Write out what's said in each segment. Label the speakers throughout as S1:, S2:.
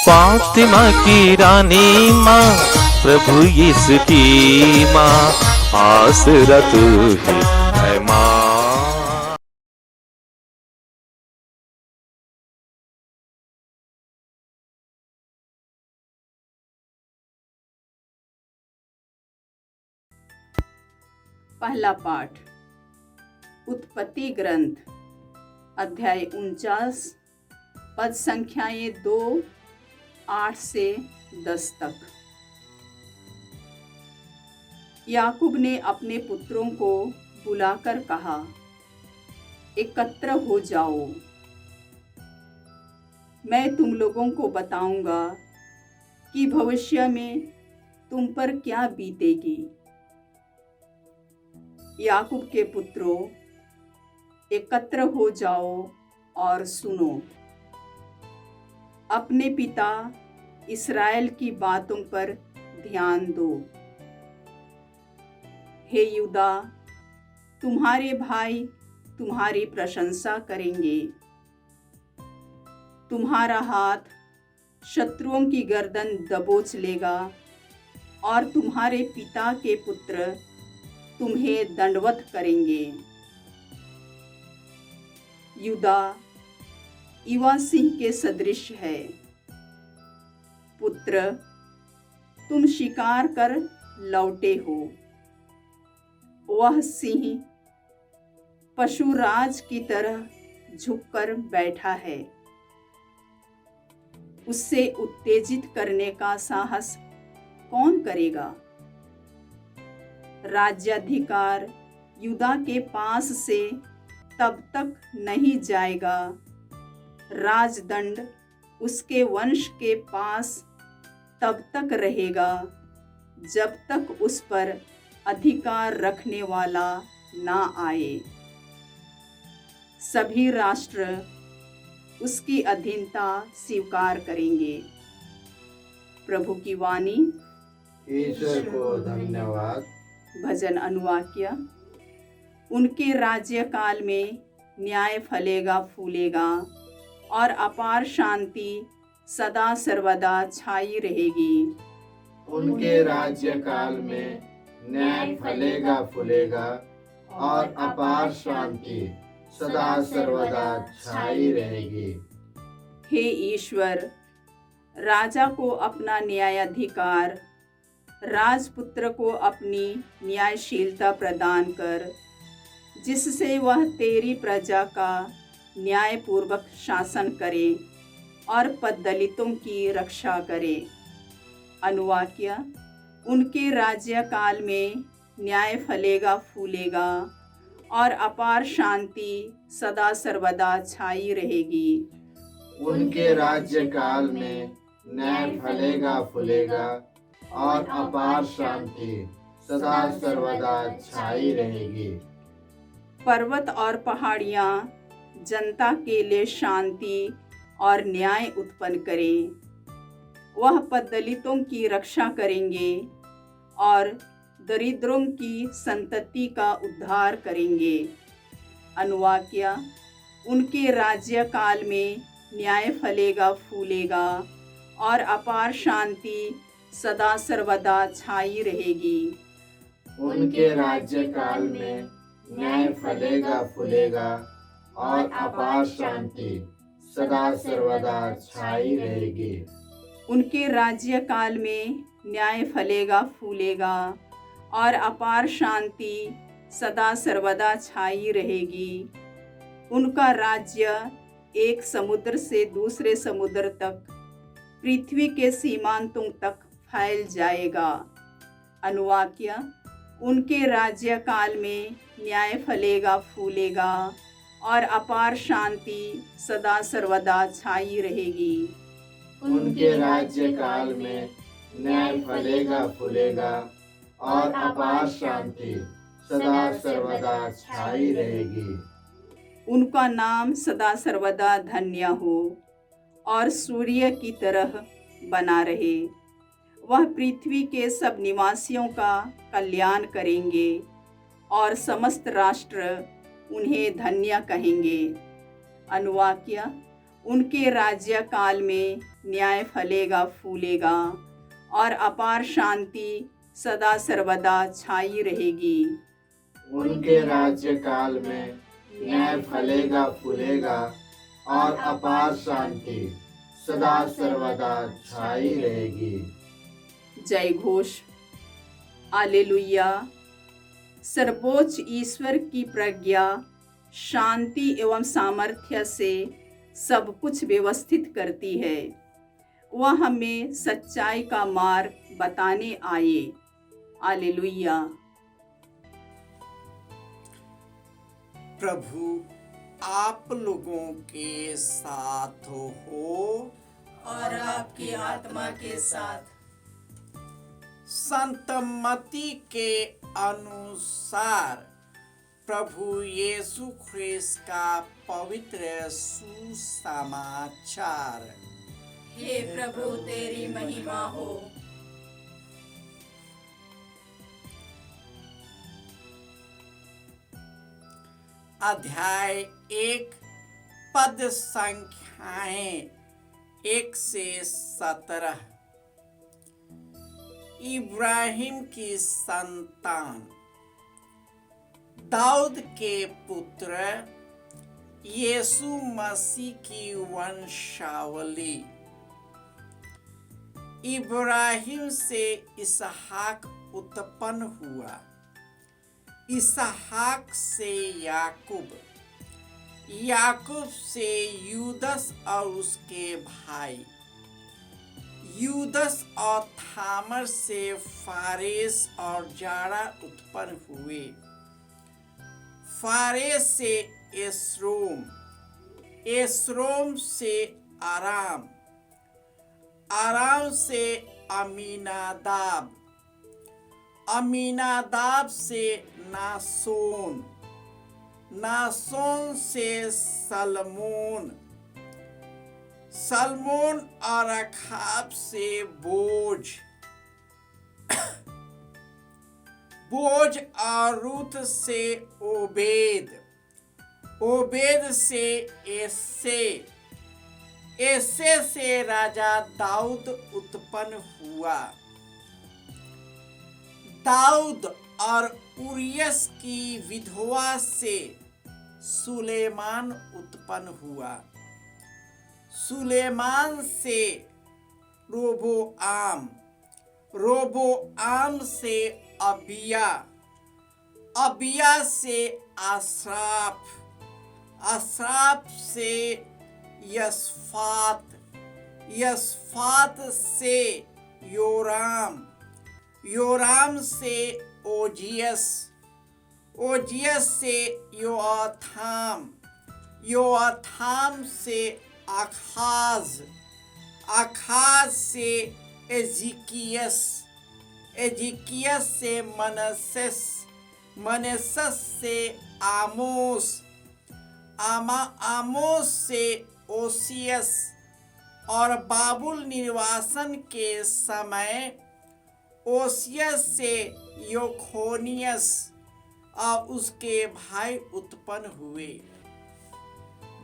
S1: फातिमा की रानी माँ, प्रभु यीशु की माँ, आसरा तू ही है माँ।
S2: पहला पाठ उत्पत्ति ग्रंथ अध्याय 49 पद संख्याएं 2, 8 से 10 तक। याकूब ने अपने पुत्रों को बुलाकर कहा, एकत्र हो जाओ, मैं तुम लोगों को बताऊंगा कि भविष्य में तुम पर क्या बीतेगी। याकूब के पुत्रों, एकत्र हो जाओ और सुनो। अपने पिता इस्राएल की बातों पर ध्यान दो। हे यूदा, तुम्हारे भाई तुम्हारी प्रशंसा करेंगे। तुम्हारा हाथ शत्रुओं की गर्दन दबोच लेगा और तुम्हारे पिता के पुत्र तुम्हें दंडवत करेंगे। यूदा युवा सिंह के सदृश है। पुत्र, तुम शिकार कर लौटे हो। वह सिंह पशुराज की तरह झुककर बैठा है। उससे उत्तेजित करने का साहस कौन करेगा? राज्याधिकार यूदा के पास से तब तक नहीं जाएगा, राजदंड उसके वंश के पास तब तक रहेगा जब तक उस पर अधिकार रखने वाला ना आए। सभी राष्ट्र उसकी अधीनता स्वीकार करेंगे। प्रभु की वाणी।
S3: ईश्वर को धन्यवाद।
S2: भजन अनुवाक्य। उनके राज्य काल में न्याय फलेगा फूलेगा और अपार शांति सदा सर्वदा छाई रहेगी।
S3: उनके राज्य काल में न्याय फलेगा फूलेगा और अपार शांति सदा सर्वदा छाई रहेगी।
S2: हे ईश्वर, राजा को अपना न्यायाधिकार, राजपुत्र को अपनी न्यायशीलता प्रदान कर, जिससे वह तेरी प्रजा का न्यायपूर्वक शासन करे और पददलितों की रक्षा करे। अनुवाक्य। उनके राज्य काल में न्याय फलेगा फूलेगा और अपार शांति सदा सर्वदा छाई रहेगी।
S3: उनके राज्य काल में न्याय फलेगा फूलेगा और अपार शांति सदा सर्वदा छाई रहेगी।
S2: पर्वत और पहाड़ियाँ जनता के लिए शांति और न्याय उत्पन्न करें। वह पददलितों की रक्षा करेंगे और दरिद्रों की संतति का उद्धार करेंगे। अनुवाक्य। उनके राज्य काल में न्याय फलेगा फूलेगा और अपार शांति सदा सर्वदा छाई रहेगी।
S3: उनके राज्य काल में न्याय फलेगा फूलेगा और अपार शांति सदा सर्वदा छाई रहेगी।
S2: उनके राज्य काल में न्याय फलेगा फूलेगा और अपार शांति सदा सर्वदा छाई रहेगी। उनका राज्य एक समुद्र से दूसरे समुद्र तक, पृथ्वी के सीमांतों तक फैल जाएगा। अनुवाक्य। उनके राज्य काल में न्याय फलेगा फूलेगा और अपार शांति सदा सर्वदा छाई रहेगी।
S3: उनके राज्य काल में न्याय फलेगा फूलेगा और अपार शांति सदा सर्वदा छाई रहेगी।
S2: उनका नाम सदा सर्वदा धन्य हो और सूर्य की तरह बना रहे। वह पृथ्वी के सब निवासियों का कल्याण करेंगे और समस्त राष्ट्र उन्हें धन्य कहेंगे। अनुवाक्य। उनके राज्य काल में न्याय फलेगा फूलेगा और अपार शांति सदा सर्वदा छाई रहेगी।
S3: उनके राज्य काल में न्याय फलेगा फूलेगा और अपार शांति सदा सर्वदा छाई रहेगी।
S2: जय घोष। हालेलुया। सर्वोच्च ईश्वर की प्रज्ञा शांति एवं सामर्थ्य से सब कुछ व्यवस्थित करती है। वह हमें सच्चाई का मार्ग बताने आए। हालेलुया।
S4: प्रभु आप लोगों के साथ हो
S2: और आपकी आत्मा के साथ।
S4: संत मत्ती के अनुसार प्रभु यीशु ख्रिस्त का पवित्र सुसमाचार।
S2: हे प्रभु तेरी महिमा हो।
S4: अध्याय 1 पद संख्याएं 1 से 17। इब्राहिम की संतान दाऊद के पुत्र यीशु मसीह की वंशावली। इब्राहिम से इसहाक उत्पन्न हुआ, इसहाक से याकूब, याकूब से यूदस और उसके भाई, यूदस और थामर से फारेस और जारा उत्पन्न हुए, फारेस से एस्रोम, एस्रोम से आराम, आराम से अमीनादाब, अमीनादाब से नासोन, नासोन से सलमोन, सलमोन और अखाब से बोझ, बोझ और रूत से ओबेद, ओबेद से एसे, एसे से राजा दाऊद उत्पन्न हुआ। दाऊद और उरियस की विधवा से सुलेमान उत्पन्न हुआ, सुलेमान से रोबोआम, रोबोआम से अबिया, अबिया से आसराफ, आसराफ से यस्फात, यस्फात से योराम, योराम से ओजियस, ओजियस से योआथाम, योआथाम से आखाज, आखाज से एजिकियस, एजिकियस से मनसेस, मनसस से आमोस, आमोस से ओसियस। और बाबुल निर्वासन के समय ओसियस से योखोनियस और उसके भाई उत्पन्न हुए।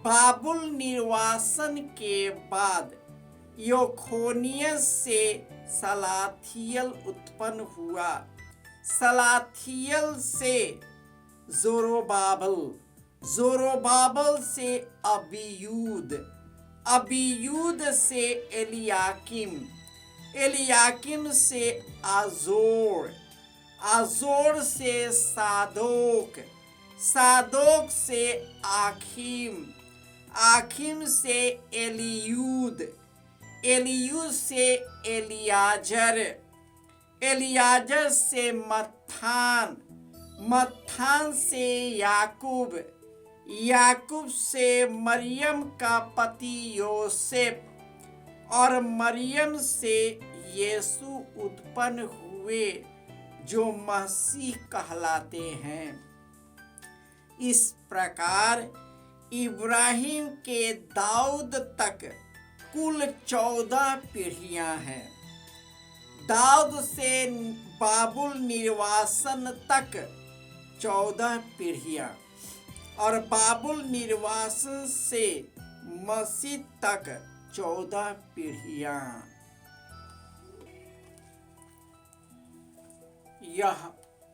S4: बाबुल निर्वासन के बाद योखोनियस से सलाथियल उत्पन्न हुआ, सलाथियल से जोरोबाबल, जोरोबाबल से अबीयूद, अबीयूद से एलियाकिम, एलियाकिम से आजोर, आजोर से सादोक, सादोक से आखिम, आखिम से एलियूद, एलियूद से एलियाजर, एलियाजर से मत्थान, मत्थान से याकूब, याकूब से मरियम का पति योसेफ, और मरियम से यीशु उत्पन्न हुए जो मसीह कहलाते हैं। इस प्रकार इब्राहिम के दाऊद तक कुल 14 पीढ़ियां हैं। दाऊद से बाबुल निर्वासन तक 14 पीढ़ियां, और बाबुल निर्वासन से मसीह तक 14 पीढ़ियां। यह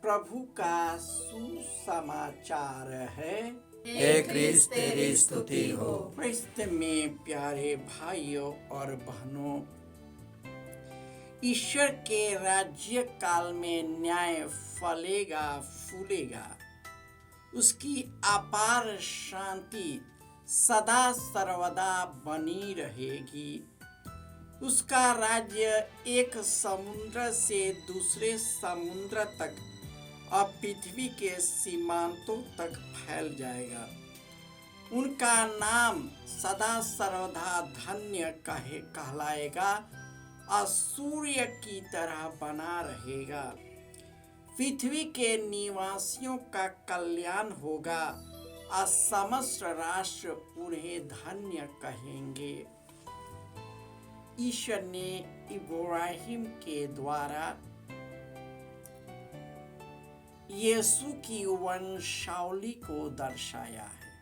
S4: प्रभु का सुसमाचार है।
S3: हे क्रिस्त तेरी स्तुति हो।
S4: क्रिस्त में प्यारे भाइयों और बहनों, ईश्वर के राज्य काल में न्याय फलेगा फूलेगा। उसकी अपार शांति सदा सर्वदा बनी रहेगी। उसका राज्य एक समुद्र से दूसरे समुद्र तक और पृथ्वी के सीमांतों तक फैल जाएगा। उनका नाम सदा सर्वदा धन्य कहलाएगा और सूर्य की तरह बना रहेगा। पृथ्वी के निवासियों का कल्याण होगा और समस्त राष्ट्र उन्हें धन्य कहेंगे। ईश्वर ने इब्राहिम के द्वारा यीशु की वंशावली को दर्शाया है।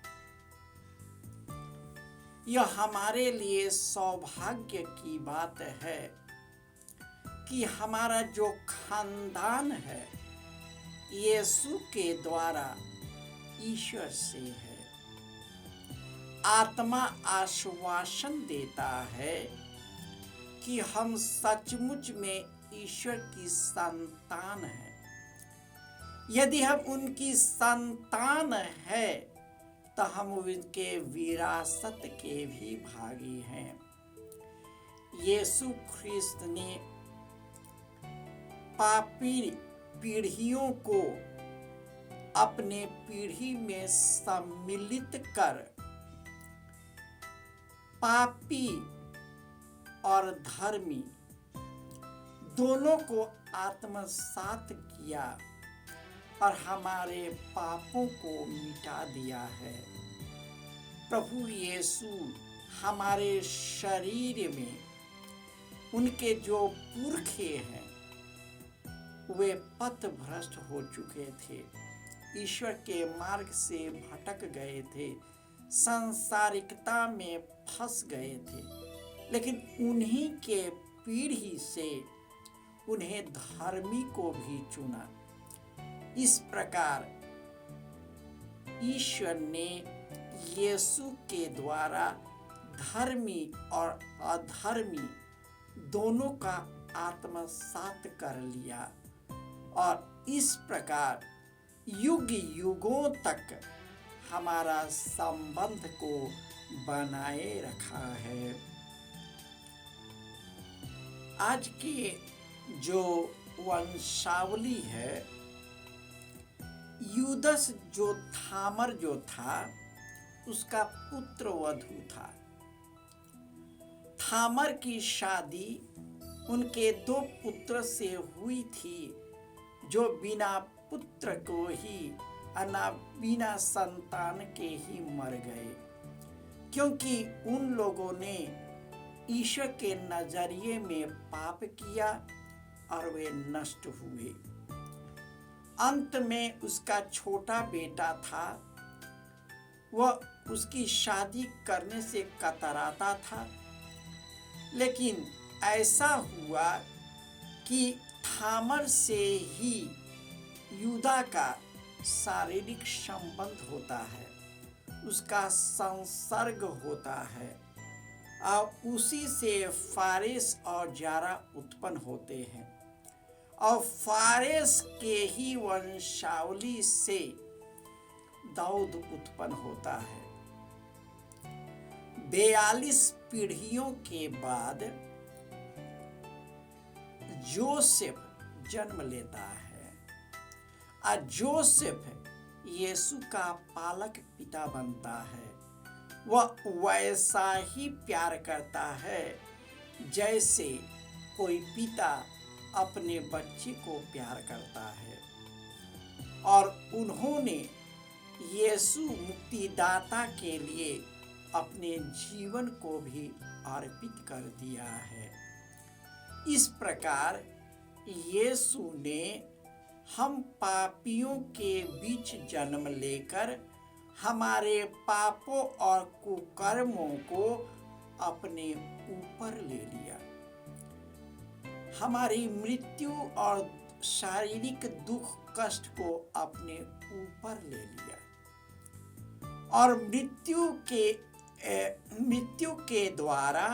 S4: यह हमारे लिए सौभाग्य की बात है कि हमारा जो खानदान है यीशु के द्वारा ईश्वर से है। आत्मा आश्वासन देता है कि हम सचमुच में ईश्वर की संतान हैं। यदि हम उनकी संतान है तो हम उनके विरासत के भी भागी हैं। यीशु ख्रिस्त ने पापी पीढ़ियों को अपने पीढ़ी में सम्मिलित कर पापी और धर्मी दोनों को आत्मसात किया और हमारे पापों को मिटा दिया है। प्रभु यीशु हमारे शरीर में उनके जो पुरखे हैं वे पथभ्रष्ट हो चुके थे, ईश्वर के मार्ग से भटक गए थे, सांसारिकता में फंस गए थे, लेकिन उन्हीं के पीढ़ी से उन्हें धर्मी को भी चुना। इस प्रकार ईश्वर ने यीशु के द्वारा धर्मी और अधर्मी दोनों का आत्मसात कर लिया और इस प्रकार युग युगों तक हमारा संबंध को बनाए रखा है। आज की जो वंशावली है, यूदस जो थामर जो था उसका पुत्र वधू था। थामर की शादी उनके 2 पुत्र से हुई थी जो बिना पुत्र को ही बिना संतान के ही मर गए, क्योंकि उन लोगों ने ईश्वर के नजरिए में पाप किया और वे नष्ट हुए। अंत में उसका छोटा बेटा था, वह उसकी शादी करने से कतराता था, लेकिन ऐसा हुआ कि थामर से ही यूदा का शारीरिक संबंध होता है, उसका संसर्ग होता है और उसी से फारेस और जारा उत्पन्न होते हैं और फारेस के ही वंशावली से दाऊद उत्पन्न होता है। 42 पीढ़ियों के बाद जोसेफ जन्म लेता है और जोसेफ यीशु का पालक पिता बनता है। वह वैसा ही प्यार करता है जैसे कोई पिता अपने बच्चे को प्यार करता है, और उन्होंने यीशु मुक्तिदाता के लिए अपने जीवन को भी अर्पित कर दिया है। इस प्रकार यीशु ने हम पापियों के बीच जन्म लेकर हमारे पापों और कुकर्मों को अपने ऊपर ले लिया, हमारी मृत्यु और शारीरिक दुख कष्ट को अपने ऊपर ले लिया और मृत्यु के द्वारा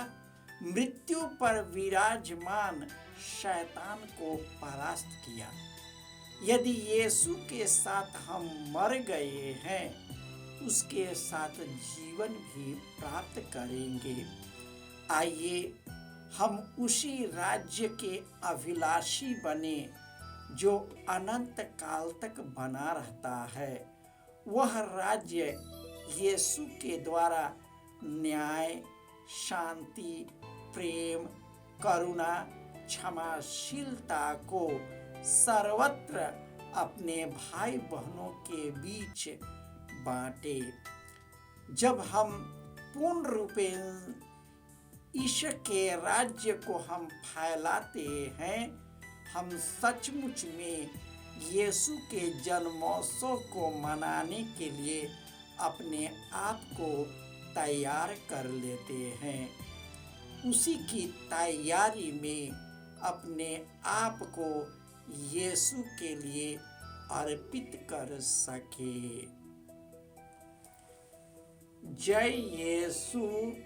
S4: मृत्यु पर विराजमान शैतान को परास्त किया। यदि यीशु के साथ हम मर गए हैं, उसके साथ जीवन भी प्राप्त करेंगे। आइए हम उसी राज्य के अभिलाषी बने जो अनंत काल तक बना रहता है। वह राज्य यीशु के द्वारा न्याय, शांति, प्रेम, करुणा, क्षमाशीलता को सर्वत्र अपने भाई बहनों के बीच बांटे। जब हम पूर्ण रूपेण ईश्वर के राज्य को हम फैलाते हैं, हम सचमुच में यीशु के जन्मोत्सव को मनाने के लिए अपने आप को तैयार कर लेते हैं। उसी की तैयारी में अपने आप को यीशु के लिए अर्पित कर सके। जय यीशु।